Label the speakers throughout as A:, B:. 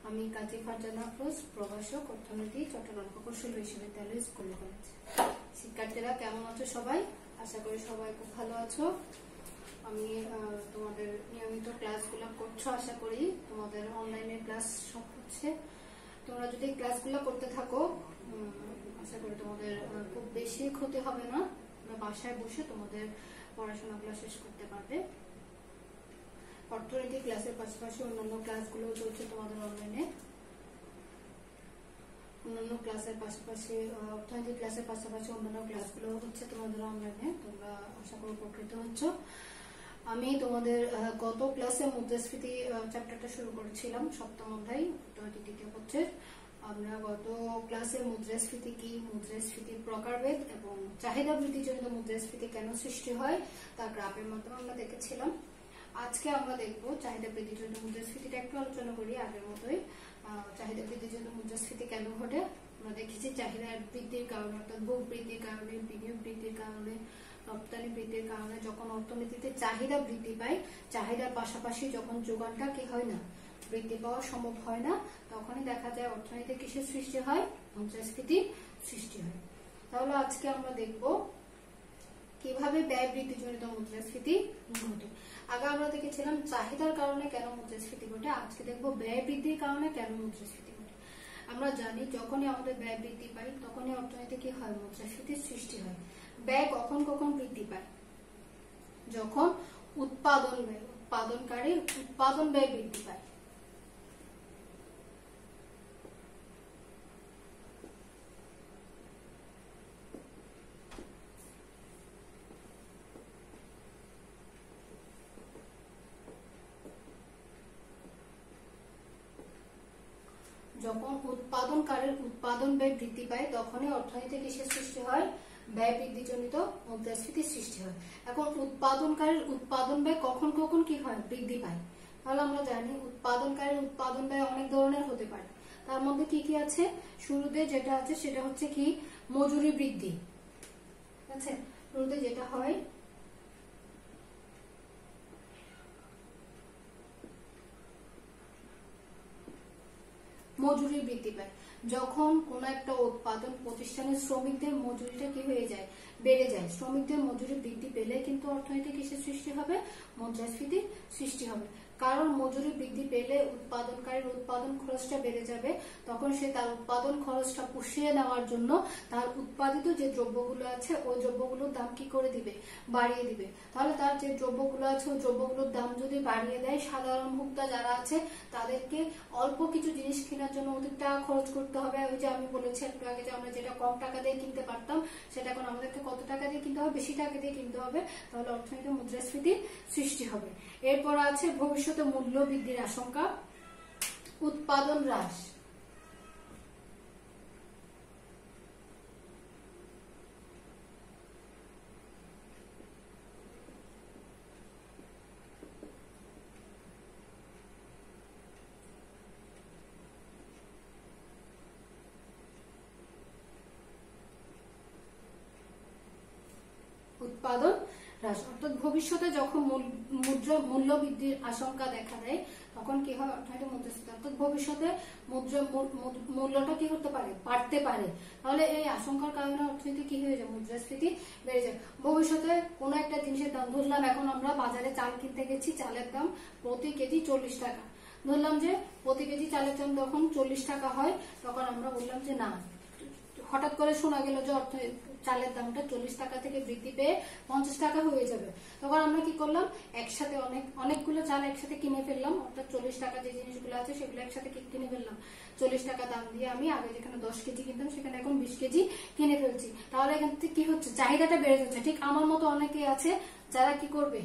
A: আমি কাজী ফারজানা আফরোজ, প্রভাষক, অর্থনীতি, চট্টগ্রাম প্রকৌশল বিশ্ববিদ্যালয় স্কুল কলেজ। শিক্ষার্থীরা কেমন আছো সবাই? আশা করি সবাই খুব ভালো আছো। আমি তোমাদের নিয়মিত ক্লাসগুলো করছো, আশা করি তোমাদের অনলাইনে ক্লাস সব হচ্ছে। তোমরা যদি ক্লাসগুলো করতে থাকো, আশা করি তোমাদের খুব বেশি ক্ষতি হবে না। তোমরা বাসায় বসে তোমাদের পড়াশোনাগুলো শেষ করতে পারবে। অর্থনীতি ক্লাসের পাশাপাশি অন্যান্য ক্লাসগুলো চলছে তোমাদের অনলাইনে। অন্যান্য ক্লাসের পাশাপাশি অর্থনীতি ক্লাসের পাশাপাশি অন্যান্য ক্লাসগুলো হচ্ছে তোমাদের অনলাইনে। তোমরা আশা করি উপকৃত হচ্ছ। আমি তোমাদের গত ক্লাসে মুদ্রাস্ফীতি চ্যাপ্টারটা শুরু করেছিলাম, সপ্তম অধ্যায় অর্থনীতি দ্বিতীয় পত্রের। আমরা গত ক্লাসে মুদ্রাস্ফীতি কি, মুদ্রাস্ফীতির প্রকারভেদ এবং চাহিদা বৃদ্ধিজনিত মুদ্রাস্ফীতি কেন সৃষ্টি হয় তার গ্রাফের মাধ্যমে আমরা দেখেছিলাম। আজকে আমরা দেখব চাহিদা বৃদ্ধিজনিত মুদ্রাস্ফীতিটা একটু আলোচনা করি আগের মতোই। চাহিদা বৃদ্ধিজনিত মুদ্রাস্ফীতি কেন ঘটে? আমরা দেখেছি চাহিদা বৃদ্ধির কারণে, অর্থাৎ ভোগ বৃদ্ধির কারণে, বিনিয়োগ বৃদ্ধির কারণে, রপ্তানি বৃদ্ধির কারণে যখন অর্থনীতিতে চাহিদা বৃদ্ধি পায়, চাহিদার পাশাপাশি যখন যোগানটা কি হয় না, বৃদ্ধি পাওয়া সম্ভব হয় না, তখনই দেখা যায় অর্থনীতিতে কিসের সৃষ্টি হয়? মুদ্রাস্ফীতির সৃষ্টি হয়। তাহলে আজকে আমরা দেখব কিভাবে ব্যয় বৃদ্ধিজনিত মুদ্রাস্ফীতি ঘটে। আগে আমরা দেখেছিলাম চাহিদার কারণে কেন মুদ্রাস্ফীতি ঘটে, আজকে দেখব ব্যয় বৃদ্ধির কারণে কেন মুদ্রাস্ফীতি ঘটে। আমরা জানি যখনই আমাদের ব্যয় বৃদ্ধি পায় তখনই অর্থনীতি কি হয়? মুদ্রাস্ফীতির সৃষ্টি হয়। ব্যয় কখন কখন বৃদ্ধি পায়? যখন উৎপাদনকারীর উৎপাদন ব্যয় বৃদ্ধি পায়। যখন উৎপাদনকারীর উৎপাদন ব্যয় বৃদ্ধি পায় তখনই অর্থনীতি কিসের সৃষ্টি হয়? ব্যয় বৃদ্ধিজনিত মুদ্রাস্ফীতির সৃষ্টি হয়। এখন উৎপাদনকারীর উৎপাদন ব্যয় কখন কখন কি হয়? বৃদ্ধি পায়। তাহলে আমরা জানি উৎপাদনকারীর উৎপাদন ব্যয় অনেক ধরনের হতে পারে। তার মধ্যে কি কি আছে? শুরুতে যেটা আছে সেটা হচ্ছে কি? মজুরি বৃদ্ধি। ঠিক আছে, শুরুতে যেটা হয় মজুরি বৃদ্ধি পায়। যখন কোন একটা উৎপাদন প্রতিষ্ঠানের শ্রমিকদের মজুরিটা কি হয়ে যায়? বেড়ে যায়। শ্রমিকদের মজুরি বৃদ্ধি পেলে কিন্তু অর্থনীতি কিসের সৃষ্টি হবে? মুদ্রাস্ফীতির সৃষ্টি হবে। কারণ মজুরি বৃদ্ধি পেলে উৎপাদনকারীর উৎপাদন খরচটা বেড়ে যাবে, তখন সে তার উৎপাদন খরচটা পুষিয়ে নেওয়ার জন্য তার উৎপাদিত যে দ্রব্যগুলো আছে ওই দ্রব্যগুলোর দাম কি করে দিবে? বাড়িয়ে দিবে। তাহলে তার যে দ্রব্যগুলো আছে ওই দ্রব্যগুলোর দাম যদি বাড়িয়ে দেয়, সাধারণ ভোক্তা যারা আছে তাদেরকে অল্প কিছু জিনিস কেনার জন্য অধিক টাকা খরচ করতে হবে। ওই যে আমি বলেছি একটু আগে যে আমরা যেটা কম টাকা দিয়ে কিনতে পারতাম সেটা এখন আমাদেরকে কত টাকা দিয়ে কিনতে হবে? বেশি টাকা দিয়ে কিনতে হবে। তাহলে অর্থনীতিতে মুদ্রাস্ফীতির সৃষ্টি হবে। এরপর আছে ভবিষ্যতে মূল্য বৃদ্ধির আশঙ্কা, উৎপাদন হ্রাস। উৎপাদন হ্রাস অর্থাৎ ভবিষ্যতে যখন মূল্য বৃদ্ধির আশঙ্কা দেখা দেয় তখন কি হয়? অর্থনীতি মুদ্রাস্ফীতি, অর্থাৎ ভবিষ্যতে মূল্যটা কি করতে পারে? বাড়তে পারে। তাহলে এই আশঙ্কার কারণে অর্থনীতি কি হয়ে যায়? মুদ্রাস্ফীতি বেড়ে যায়। ভবিষ্যতে কোন একটা জিনিসের দাম, ধরলাম এখন আমরা বাজারে চাল কিনতে গেছি, চালের দাম প্রতি কেজি 40 টাকা। ধরলাম যে প্রতি কেজি চালের দাম যখন 40 টাকা হয় তখন আমরা বললাম যে না, হঠাৎ করে শোনা গেল যে চালের দামটা 40 টাকা থেকে বৃদ্ধি পেয়ে 50 টাকা হয়ে যাবে। তখন আমরা কি করলাম? একসাথে অনেকগুলো চাল একসাথে কিনে ফেললাম, অর্থাৎ 40 টাকা যে জিনিসগুলো আছে সেগুলো একসাথে কিনে ফেললাম। 40 টাকা দাম দিয়ে আমি আগে যেখানে 10 কেজি কিনতাম সেখানে এখন 20 কেজি কিনে ফেলছি। তাহলে এখান থেকে কি হচ্ছে? চাহিদাটা বেড়ে যাচ্ছে। ঠিক আমার মতো অনেকে আছে যারা কি করবে?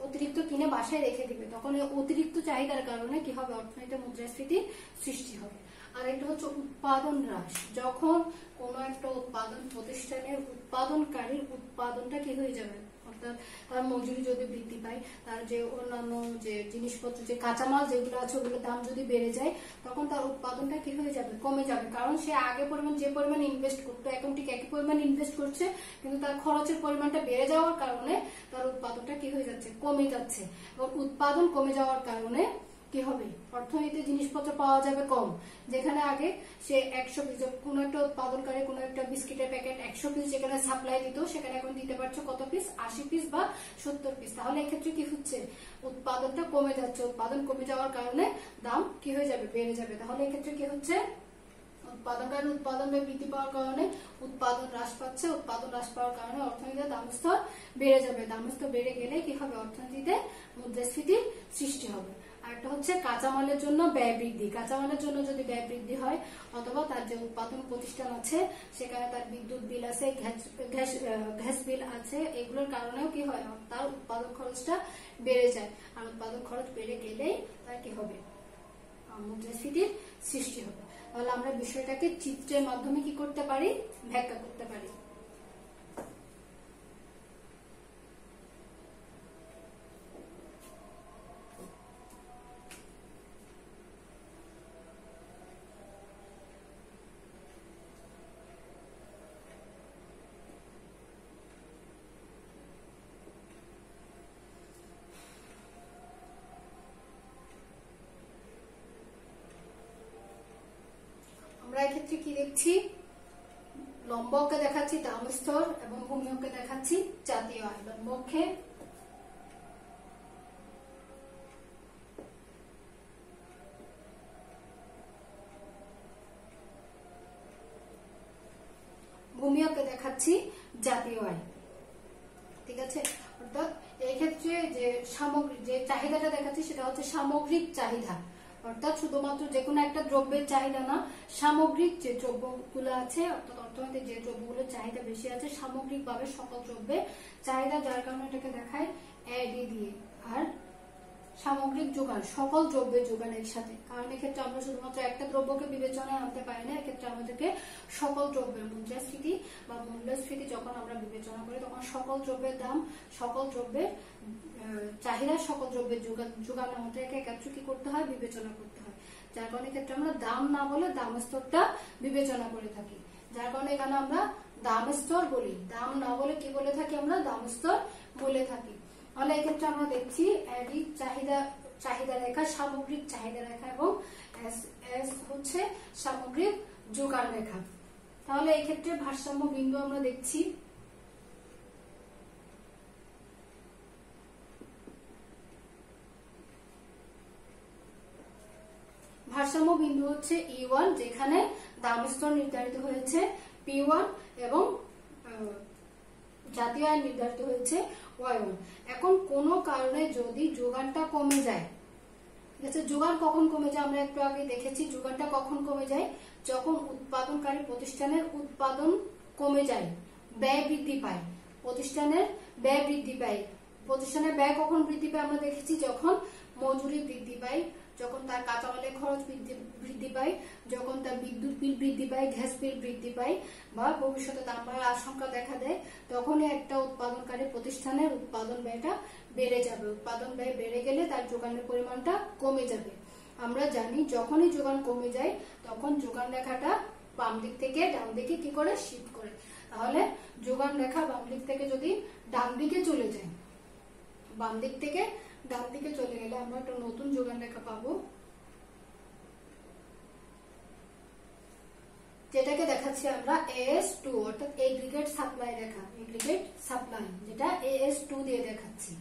A: অতিরিক্ত কিনে বাসায় রেখে দিবে। তখন এই অতিরিক্ত চাহিদার কারণে কি হবে? অর্থনীতিতে মুদ্রাস্ফীতির সৃষ্টি হবে। আর একটা হচ্ছে উৎপাদন হ্রাস। যখন কোন একটা উৎপাদন প্রতিষ্ঠানের উৎপাদনকারীর উৎপাদনটা কি হয়ে যাবে? অর্থাৎ তার মজুরি যদি বৃদ্ধি পায়, তার যে অন্যান্য যে জিনিসপত্র, যে কাঁচামাল যেগুলো আছে ওগুলোর দাম যদি বেড়ে যায় তখন তার উৎপাদনটা কি হয়ে যাবে? কমে যাবে। কারণ সে আগে যে পরিমাণ ইনভেস্ট করতো এখন ঠিক একই পরিমাণ ইনভেস্ট করছে, কিন্তু তার খরচের পরিমাণটা বেড়ে যাওয়ার কারণে তার উৎপাদনটা কি হয়ে যাচ্ছে? কমে যাচ্ছে। এবং উৎপাদন কমে যাওয়ার কারণে কি হবে, অর্থনীতিতে জিনিসপত্র পাওয়া যাবে কম। যেখানে আগে সে 100 পিস, কোন একটা উৎপাদনকারী কোন একটা বিস্কিটের প্যাকেট 100 পিস যেখানে সাপ্লাই দিত, সেখানে এখন দিতে পারছো কত পিস, 80 পিস বা 70 পিস। তাহলে এক্ষেত্রে কি হচ্ছে, উৎপাদনটা কমে যাচ্ছে। উৎপাদন কমে যাওয়ার কারণে দাম কি হয়ে যাবে, বেড়ে যাবে। তাহলে এক্ষেত্রে কি হচ্ছে, উৎপাদনকারী উৎপাদন বৃদ্ধি পাওয়ার কারণে উৎপাদন হ্রাস পাচ্ছে। উৎপাদন হ্রাস পাওয়ার কারণে অর্থনীতিতে দাম স্তর বেড়ে যাবে। দাম স্তর বেড়ে গেলে কি হবে, অর্থনীতিতে মুদ্রাস্ফীতির সৃষ্টি হবে। আরেকটা হচ্ছে কাঁচামালের জন্য ব্যয় বৃদ্ধি। কাঁচামালের জন্য যদি ব্যয় বৃদ্ধি হয়, অথবা তার যে উৎপাদন প্রতিষ্ঠান আছে সেখানে তার বিদ্যুৎ বিল আছে, গ্যাস বিল আছে, এগুলোর কারণেও কি হয়, তার উৎপাদন খরচটা বেড়ে যায়। আর উৎপাদন খরচ বেড়ে গেলেই তার কি হবে, মুদ্রাস্ফীতির সৃষ্টি হবে। তাহলে আমরা বিষয়টাকে চিত্রের মাধ্যমে কি করতে পারি, ব্যাখ্যা করতে পারি। আমরা এক্ষেত্রে কি দেখছি, লম্ব অক্ষে দেখাচ্ছি দাম স্তর এবং ভূমি অক্ষে দেখাচ্ছি জাতীয় আয়। লম্ব অক্ষে ভূমি অক্ষে দেখাচ্ছি জাতীয় আয়, ঠিক আছে। অর্থাৎ এই ক্ষেত্রে যে সামগ্রিক যে চাহিদাটা দেখাচ্ছি সেটা হচ্ছে সামগ্রিক চাহিদা। অর্থাৎ শুধুমাত্র যে কোনো একটা দ্রব্যের চাহিদা না, সামগ্রিক যে দ্রব্যগুলো আছে, অর্থাৎ অর্থনীতিতে যে দ্রব্যগুলোর চাহিদা বেশি আছে, সামগ্রিকভাবে সকল দ্রব্যের চাহিদা, যার কারণে এটাকে দেখায় এডি দিয়ে। আর সামগ্রিক যোগান, সকল দ্রব্যের যোগান একসাথে। কারণ এক্ষেত্রে আমরা শুধুমাত্র একটা দ্রব্যকে বিবেচনায় আনতে পারি না, এক্ষেত্রে আমাদেরকে সকল দ্রব্যের মুদ্রাস্ফীতি বা মূল্যস্ফীতি যখন আমরা বিবেচনা করি, তখন সকল দ্রব্যের দাম, সকল দ্রব্যের চাহিদা, সকল দ্রব্যের যোগান আমাদেরকে একত্র কি করতে হয়, বিবেচনা করতে হয়। যার কারণে ক্ষেত্রে আমরা দাম না বলে দাম স্তরটা বিবেচনা করে থাকি। যার কারণে এখানে আমরা দাম স্তর বলি, দাম না বলে কি বলে থাকি, আমরা দাম স্তর বলে থাকি। তাহলে এক্ষেত্রে আমরা দেখছি এডি চাহিদা রেখা, সামগ্রিক চাহিদা রেখা, এবং এস হচ্ছে সামগ্রিক যোগান রেখা। তাহলে এই ক্ষেত্রে ভারসাম্য বিন্দু আমরা দেখছি, ভারসাম্য বিন্দু হচ্ছে E1, যেখানে দাম স্তর নির্ধারিত হয়েছে P1 এবং জাতীয় আয় নির্ধারিত হয়েছে Y1। এখন কোন কারণে যদি যোগানটা কমে যায়, ঠিক আছে, যোগান কখন কমে যায় আমরা একটু আগে দেখেছি। যোগানটা কখন কমে যায়, যখন উৎপাদনকারী প্রতিষ্ঠানের উৎপাদন কমে যায়, ব্যয় বৃদ্ধি পায়, প্রতিষ্ঠানের ব্যয় বৃদ্ধি পায়। প্রতিষ্ঠানের ব্যয় কখন বৃদ্ধি পায় আমরা দেখেছি, যখন মজুরি বৃদ্ধি পায়, যখন তার কাঁচামালের খরচ বৃদ্ধি পায়, যখন তার বিদ্যুৎ বিল বৃদ্ধি পায়, গ্যাস বিল বৃদ্ধি পায়, বা ভবিষ্যতে দাম বাড়ার আশঙ্কা দেখা দেয়, তখনই একটা উৎপাদনকারী প্রতিষ্ঠানের উৎপাদন ব্যয়টা বেড়ে যাবে। উৎপাদন ব্যয় বেড়ে গেলে তার যোগানের পরিমাণটা কমে যাবে। আমরা জানি যখনই যোগান কমে যায়, তখন যোগান রেখাটা বাম দিক থেকে ডান দিকে কি করে শিফট করে। তাহলে যোগান রেখা বাম দিক থেকে যদি ডান দিকে চলে যায়, বাম দিক থেকে ডান দিকে চলে গেলে আমরা একটা নতুন যোগান রেখা পাবো, যেটাকে দেখাচ্ছি আমরা AS2, অর্থাৎ এগ্রিগেট সাপ্লাই রেখা, এগ্রিগেট সাপ্লাই, যেটা AS2 দিয়ে দেখাচ্ছি।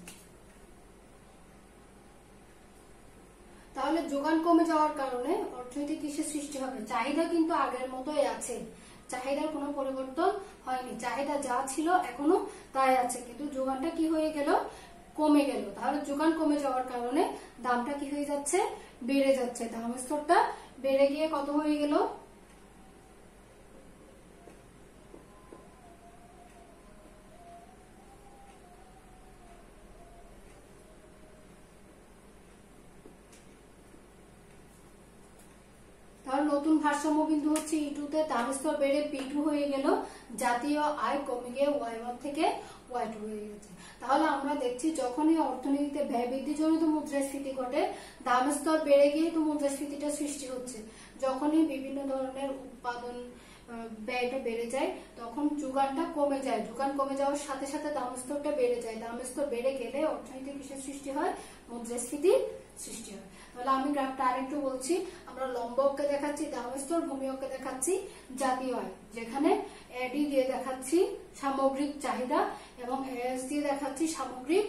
A: তাহলে যোগান কমে যাওয়ার কারণে অর্থনৈতিক কিসের সৃষ্টি হবে, চাহিদা কিন্তু আগের মতোই আছে, চাহিদার কোনো পরিবর্তন হয়নি, চাহিদা যা ছিল এখনো তাই আছে, কিন্তু যোগানটা কি হয়ে গেল, কমে গেল। তাহলে যোগান কমে যাওয়ার কারণে দামটা কি হয়ে যাচ্ছে, বেড়ে যাচ্ছে। দাম স্তরটা বেড়ে গিয়ে কত হয়ে গেল, নতুন ভারসাম্য বিন্দু হচ্ছে E2 তে, দাম স্তর বেড়ে P2 হয়ে গেল, জাতীয় আয় কমে গিয়ে Y1 থেকে Y2 হয়ে গেছে। তাহলে আমরা দেখছি যখনই অর্থনীতিতে ব্যয় বৃদ্ধি জনিত মুদ্রাস্ফীতি ঘটে, দাম স্তর বেড়ে গিয়ে তো মুদ্রাস্ফীতিটা সৃষ্টি হচ্ছে। যখনই বিভিন্ন ধরনের উৎপাদন ব্যয়টা বেড়ে যায়, তখন যোগানটা কমে যায়, যোগান কমে যাওয়ার সাথে সাথে দাম স্তরটা বেড়ে যায়। দাম স্তর বেড়ে গেলে অর্থনীতির কিসের সৃষ্টি হয়, মুদ্রাস্ফীতির সৃষ্টি হয়। তাহলে আমি গ্রাফটা আরেকটু বলছি, আমরা লম্ব অক্ষে দেখাচ্ছি দাম স্তর, ভূমি অক্ষে দেখাচ্ছি জাতীয় আয়, যেখানে এডি দিয়ে দেখাচ্ছি সামগ্রিক চাহিদা এবং এস দিয়ে দেখাচ্ছি সামগ্রিক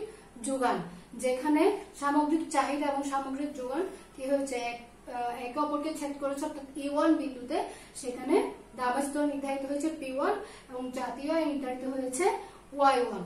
A: যোগান, যেখানে সামগ্রিক চাহিদা এবং সামগ্রিক যোগান কি হয়েছে একে অপরকে ছেদ করেছে, অর্থাৎ E1 বিন্দুতে সেখানে দাম স্তর নির্ধারিত হয়েছে P1 এবং জাতীয় আয় নির্ধারিত হয়েছে Y1।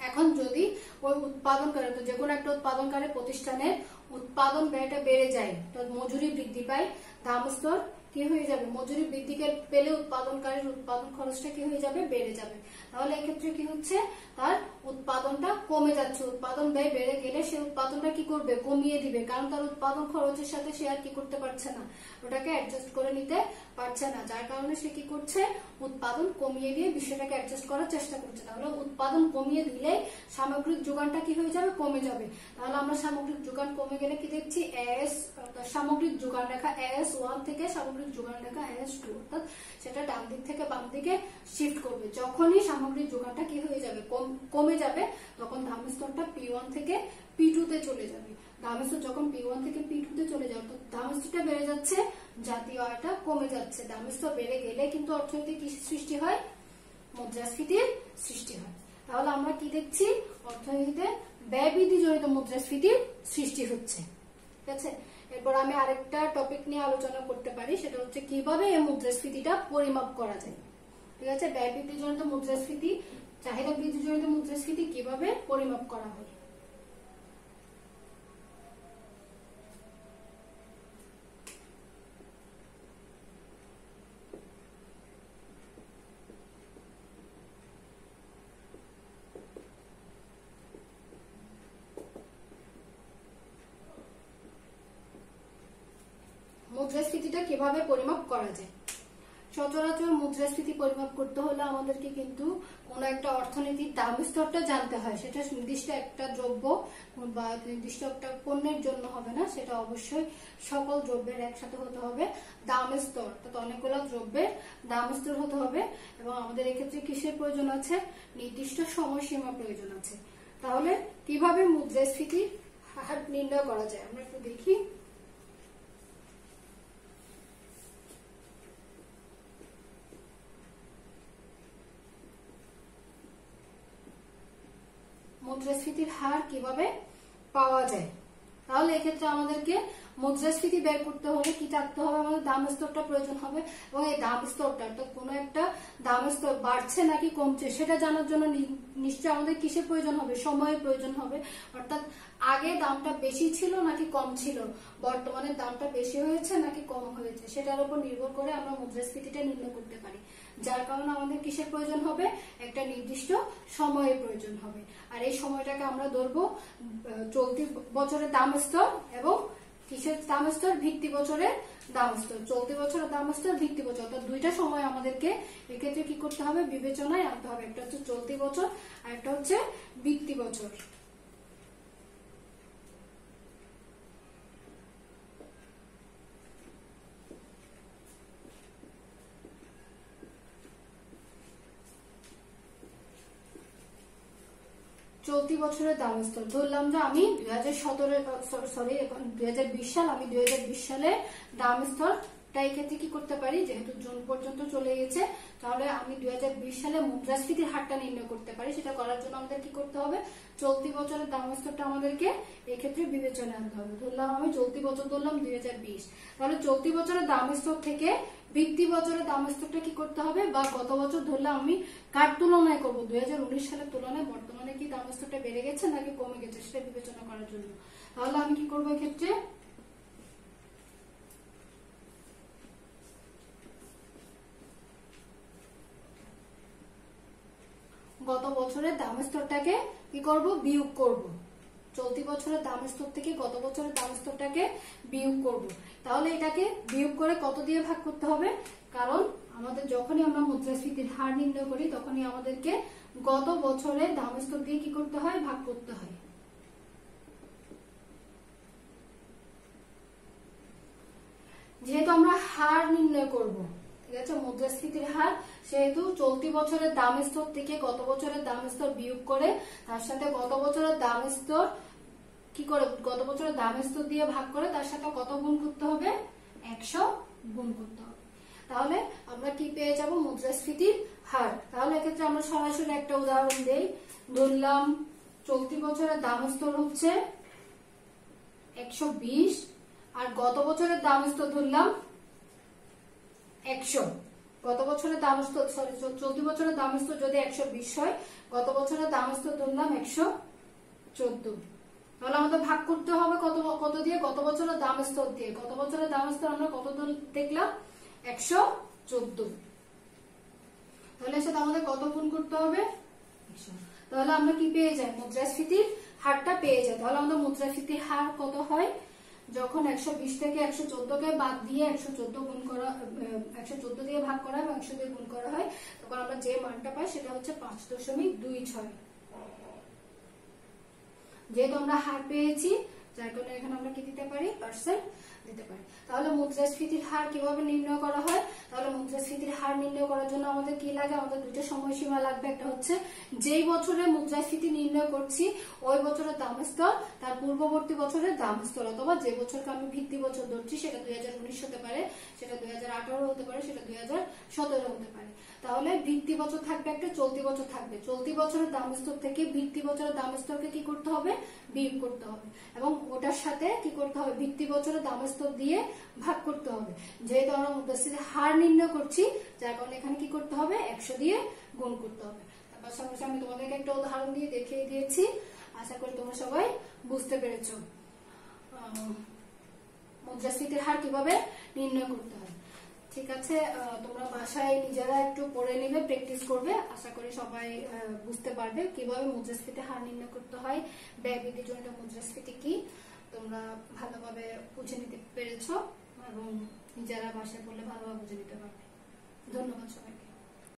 A: এখন যদি ওই উৎপাদনকারী, তো যে কোনো একটা উৎপাদনকারী প্রতিষ্ঠানের উৎপাদন ব্যয়টা বেড়ে যায়, তো মজুরি বৃদ্ধি পায়, দাম স্তর কি হয়ে যাবে, মজুরি বৃদ্ধি পেলে উৎপাদনকারীর উৎপাদন খরচটা কি হয়ে যাবে, বেড়ে যাবে। তাহলে এক্ষেত্রে কি হচ্ছে, তার উৎপাদনটা কমে যাচ্ছে, উৎপাদন ব্যয় বেড়ে গেলে সে উৎপাদনটা কি করবে, কমিয়ে দিবে, কারণ তার উৎপাদন খরচের সাথে সে আর কি করতে পারছে না, ওটাকে অ্যাডজাস্ট করে নিতে পারছে না, যার কারণে সে কি করছে, উৎপাদন কমিয়ে দিয়ে বিষয়টাকে অ্যাডজাস্ট করার চেষ্টা করছে। তাহলে উৎপাদন কমিয়ে দিলে সামগ্রিক যোগানটা কি হয়ে যাবে, কমে যাবে। তাহলে আমরা সামগ্রিক যোগান কমে গেলে কি দেখছি, সামগ্রিক যোগান রেখা S1 থেকে সামগ্রিক যোগান রেখা S2, অর্থাৎ সেটা ডান দিক থেকে বাম দিকে শিফট করবে। যখনই সামগ্রিক যোগানটা কি হয়ে যাবে, কমে যাবে, তখন দাম স্তরটা P1 থেকে P2 তে চলে যাবে। দাম স্তর যখন P1 থেকে P2 তে চলে যাবে, তো দাম স্তরটা বেড়ে যাচ্ছে, জাতীয় আয়টা কমে যাচ্ছে। দাম স্তর বেড়ে গেলে কিন্তু অর্থনীতি কি সৃষ্টি হয়, মুদ্রাস্ফীতির সৃষ্টি হয়। তাহলে আমরা কি দেখছি, অর্থনীতিতে ব্যয় বৃদ্ধি জনিত মুদ্রাস্ফীতির সৃষ্টি হচ্ছে। ঠিক আছে, এরপর আমি আরেকটা টপিক নিয়ে আলোচনা করতে পারি, সেটা হচ্ছে কিভাবে এই মুদ্রাস্ফীতিটা পরিমাপ করা যায়। ঠিক আছে, ব্যয় বৃদ্ধি জনিত মুদ্রাস্ফীতি, চাহিদা বৃদ্ধি জনিত মুদ্রাস্ফীতি কিভাবে পরিমাপ করা হয়। মুদ্রাস্ফীতিটা কিভাবে পরিমাপ করা যায়। সচরাচর মুদ্রাস্ফীতি পরিমাপ করতে হলে আমাদেরকে কিন্তু কোন একটা অর্থনীতির দাম স্তরটা জানতে হয়। সেটা নির্দিষ্ট একটা দ্রব্য বা নির্দিষ্ট একটা পণ্যের জন্য হবে না, সেটা অবশ্যই সকল দ্রব্যের একসাথে হতে হবে দাম স্তর, অর্থাৎ অনেকগুলো দ্রব্যের দাম স্তর হতে হবে। এবং আমাদের এক্ষেত্রে কিসের প্রয়োজন আছে, নির্দিষ্ট সময়সীমা প্রয়োজন আছে। তাহলে কিভাবে মুদ্রাস্ফীতির হার নির্ণয় করা যায় আমরা একটু দেখি। মুদ্রাস্ফীতির হার কিভাবে পাওয়া যায়, তাহলে এক্ষেত্রে আমাদেরকে মুদ্রাস্ফীতি বের করতে হলে কি থাকতে হবে, আমাদের দাম স্তরটা প্রয়োজন হবে। এবং এই দাম স্তরটা, অর্থাৎ কোনো একটা দাম স্তর বাড়ছে নাকি কমছে সেটা জানার জন্য নিশ্চয়ই আমাদের কিসের প্রয়োজন হবে, সময়ের প্রয়োজন হবে। অর্থাৎ আগে দামটা বেশি ছিল নাকি কম ছিল, বর্তমানে দামটা বেশি হয়েছে নাকি কম হয়েছে, সেটার উপর নির্ভর করে আমরা মুদ্রাস্ফীতিটা নির্ণয় করতে পারি। যার কারণে আমাদের কিসের প্রয়োজন হবে, একটা নির্দিষ্ট সময়ের প্রয়োজন হবে। আর এই সময়টাকে আমরা ধরবো চলতি বছরের দাম স্তর এবং কিসের দাম স্তর, ভিত্তি বছরের দাম স্তর। চলতি বছরের দাম স্তর, ভিত্তি বছর, অর্থাৎ দুইটা সময় আমাদেরকে এক্ষেত্রে কি করতে হবে, বিবেচনায় আনতে হবে। একটা হচ্ছে চলতি বছর আর একটা হচ্ছে ভিত্তি বছর। চলতি বছরের দাম স্তর ধরলাম যে আমি 2020 সাল, আমি 2020 সালে দাম স্তরটা এই ক্ষেত্রে কি করতে পারি, যেহেতু জুন পর্যন্ত চলে গেছে, তাহলে আমি 2020 সালে মুদ্রাস্ফীতির হারটা নির্ণয় করতে পারি। সেটা করার জন্য আমাদের কি করতে হবে, চলতি বছরের দাম স্তরটা আমাদেরকে এই ক্ষেত্রে বিবেচনায় আনতে হবে। ধরলাম আমি চলতি বছর ধরলাম 2020, তাহলে চলতি বছরের দাম স্তর থেকে ভিত্তি বছরের দাম স্তরটা কি করতে হবে, বা গত বছর ধরলাম আমি কার তুলনায় করবো, 2019 সালের তুলনায় বর্তমানে কি দাম স্তরটা বেড়ে গেছে নাকি কমে গেছে সেটা বিবেচনা করার জন্য। তাহলে আমি কি করবো, এক্ষেত্রে গত বছরের দাম স্তরটাকে কি করব, বিয়োগ করব। চলতি বছরের দাম স্তর থেকে গত বছরের দাম স্তরটাকে বিয়োগ করব। তাহলে এটাকে বিয়োগ করে কত দিয়ে ভাগ করতে হবে, কারণ আমাদের যখনই আমরা মুদ্রাস্ফীতির হার নির্ণয় করি তখনই আমাদেরকে গত বছরের দাম স্তর দিয়ে কি করতে হয়, ভাগ করতে হয়। যেহেতু আমরা হার নির্ণয় করব, ঠিক আছে, মুদ্রাস্ফীতির হার, সেহেতু চলতি বছরের দাম স্তর থেকে গত বছরের দাম স্তর বিয়োগ করে তার সাথে গত বছরের দাম স্তর কি করে গত বছরের দামের স্তর দিয়ে ভাগ করে তার সাথে কত গুণ করতে হবে, 100 গুণ করতে হবে। তাহলে আমরা কি পেয়ে যাব, মুদ্রাস্ফীতির হার। তাহলে এক্ষেত্রে আমরা সরাসরি একটা উদাহরণ দেই। ধরলাম চলতি বছরের দামের স্তর হচ্ছে 120 আর গত বছরের দামের স্তর ধরলাম 100। গত বছরের দামের স্তর চলতি বছরের দামের স্তর যদি 120 হয়, গত বছরের দামের স্তর ধরলাম 114। তাহলে আমাদের ভাগ করতে হবে কত দিয়ে, গত বছরের দামের স্তর দিয়ে। গত বছরের দামের স্তর আমরা কত দেখলাম, 114। তাহলে সেটা আমাদের কত গুণ করতে হবে, 100। তাহলে আমরা কি পেয়ে যাই, মুদ্রাস্ফীতির হারটা পেয়ে যাই। তাহলে আমাদের মুদ্রাস্ফীতির হার কত হয়, যখন 120 থেকে 114 কে বাদ দিয়ে 114 গুণ করা 114 দিয়ে ভাগ করা হয় এবং 100 দিয়ে গুণ করা হয়, তখন আমরা যে মানটা পাই সেটা হচ্ছে 5.26। যেহেতু আমরা হার পেয়েছি, যার কারণে এখানে আমরা কি দিতে পারি, পার্সেন্ট দিতে পারি। তাহলে মুদ্রাস্ফীতির হার কিভাবে নির্ণয় করা হয়, তাহলে মুদ্রাস্ফীতির হার নির্ণয় করার জন্য আমাদের কি লাগে, আমাদের দুটো সময়সীমা লাগবে। একটা হচ্ছে যেই বছরে মুদ্রাস্ফীতি নির্ণয় করছি ওই বছরের দামের স্তর তার পূর্ববর্তী বছরের দামের স্তর, অথবা যে বছরকে আমি ভিত্তি বছর ধরছি সেটা 2019 হতে পারে, সেটা 2018 হতে পারে, সেটা 2017 হতে পারে। তাহলে ভিত্তি বছর থাকবে একটা, চলতি বছর থাকবে। চলতি বছরের দামের স্তর থেকে ভিত্তি বছরের দামের স্তরকে কি করতে হবে, বিয়োগ করতে হবে এবং ওটার সাথে কি করতে হবে, ভিত্তি বছরের দামের স্তর দিয়ে ভাগ করতে হবে। যেহেতু আমরা মুদ্রাস্ফীতির হার নির্ণয় করছি, যার কারণে এখানে কি করতে হবে, 100 দিয়ে গুণ করতে হবে। তারপর সঙ্গে সঙ্গে আমি তোমাদেরকে একটা উদাহরণ দিয়ে দেখিয়ে দিয়েছি। আশা করি তোমরা সবাই বুঝতে পেরেছো মুদ্রাস্ফীতির হার কিভাবে নির্ণয় করতে হয়। ঠিক আছে, তোমরা বাসায় নিজেরা একটু পড়ে নিবে, প্র্যাকটিস করবে। আশা করি সবাই বুঝতে পারবে কিভাবে মুদ্রাস্ফীতির হার নির্ণয় করতে হয়, ব্যয় বৃদ্ধি জনিত মুদ্রাস্ফীতি কি, তোমরা ভালোভাবে বুঝে নিতে পেরেছো এবং নিজেরা বাসায় পড়লে ভালোভাবে বুঝে নিতে পারবে।